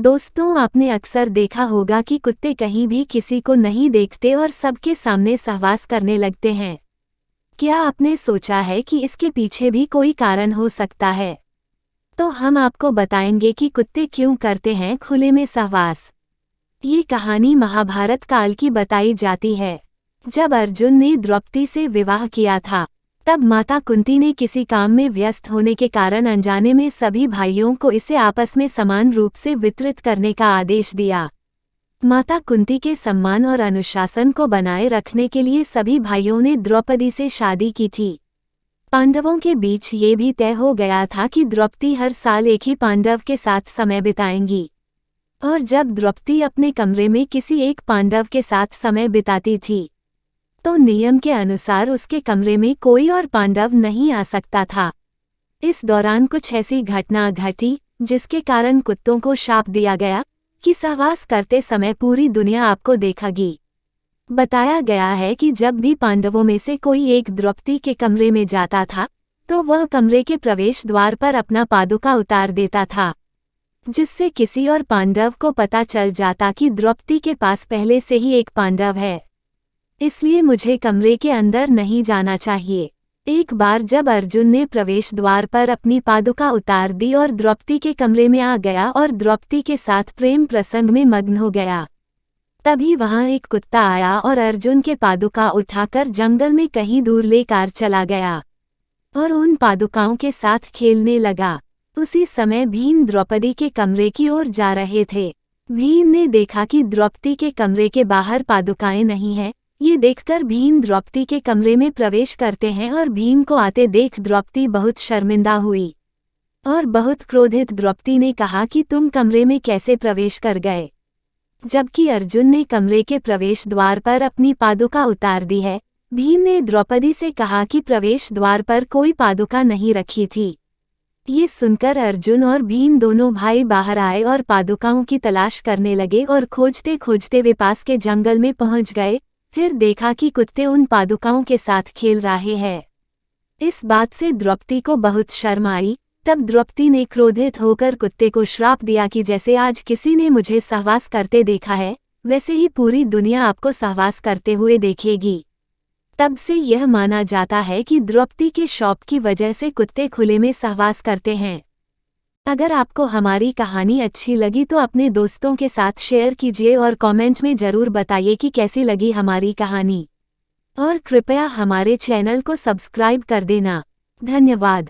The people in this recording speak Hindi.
दोस्तों, आपने अक्सर देखा होगा कि कुत्ते कहीं भी किसी को नहीं देखते और सबके सामने सहवास करने लगते हैं। क्या आपने सोचा है कि इसके पीछे भी कोई कारण हो सकता है? तो हम आपको बताएंगे कि कुत्ते क्यों करते हैं खुले में सहवास। ये कहानी महाभारत काल की बताई जाती है। जब अर्जुन ने द्रौपदी से विवाह किया था, तब माता कुंती ने किसी काम में व्यस्त होने के कारण अनजाने में सभी भाइयों को इसे आपस में समान रूप से वितरित करने का आदेश दिया। माता कुंती के सम्मान और अनुशासन को बनाए रखने के लिए सभी भाइयों ने द्रौपदी से शादी की थी। पांडवों के बीच ये भी तय हो गया था कि द्रौपदी हर साल एक ही पांडव के साथ समय बिताएंगी, और जब द्रौपदी अपने कमरे में किसी एक पांडव के साथ समय बिताती थी, तो नियम के अनुसार उसके कमरे में कोई और पांडव नहीं आ सकता था। इस दौरान कुछ ऐसी घटना घटी जिसके कारण कुत्तों को शाप दिया गया कि सहवास करते समय पूरी दुनिया आपको देखेगी। बताया गया है कि जब भी पांडवों में से कोई एक द्रौपदी के कमरे में जाता था, तो वह कमरे के प्रवेश द्वार पर अपना पादुका उतार देता था, जिससे किसी और पांडव को पता चल जाता कि द्रौपदी के पास पहले से ही एक पांडव है, इसलिए मुझे कमरे के अंदर नहीं जाना चाहिए। एक बार जब अर्जुन ने प्रवेश द्वार पर अपनी पादुका उतार दी और द्रौपदी के कमरे में आ गया और द्रौपदी के साथ प्रेम प्रसंग में मग्न हो गया, तभी वहां एक कुत्ता आया और अर्जुन के पादुका उठाकर जंगल में कहीं दूर लेकर चला गया और उन पादुकाओं के साथ खेलने लगा। उसी समय भीम द्रौपदी के कमरे की ओर जा रहे थे। भीम ने देखा कि द्रौपदी के कमरे के बाहर पादुकाएं नहीं हैं। ये देखकर भीम द्रौपदी के कमरे में प्रवेश करते हैं और भीम को आते देख द्रौपदी बहुत शर्मिंदा हुई और बहुत क्रोधित द्रौपदी ने कहा कि तुम कमरे में कैसे प्रवेश कर गए, जबकि अर्जुन ने कमरे के प्रवेश द्वार पर अपनी पादुका उतार दी है। भीम ने द्रौपदी से कहा कि प्रवेश द्वार पर कोई पादुका नहीं रखी थी। ये सुनकर अर्जुन और भीम दोनों भाई बाहर आए और पादुकाओं की तलाश करने लगे और खोजते खोजते वे पास के जंगल में पहुंच गए। फिर देखा कि कुत्ते उन पादुकाओं के साथ खेल रहे हैं। इस बात से द्रौपदी को बहुत शर्म आई। तब द्रौपदी ने क्रोधित होकर कुत्ते को श्राप दिया कि जैसे आज किसी ने मुझे सहवास करते देखा है, वैसे ही पूरी दुनिया आपको सहवास करते हुए देखेगी। तब से यह माना जाता है कि द्रौपदी के शाप की वजह से कुत्ते खुले में सहवास करते हैं। अगर आपको हमारी कहानी अच्छी लगी तो अपने दोस्तों के साथ शेयर कीजिए और कमेंट में ज़रूर बताइए कि कैसी लगी हमारी कहानी, और कृपया हमारे चैनल को सब्सक्राइब कर देना। धन्यवाद।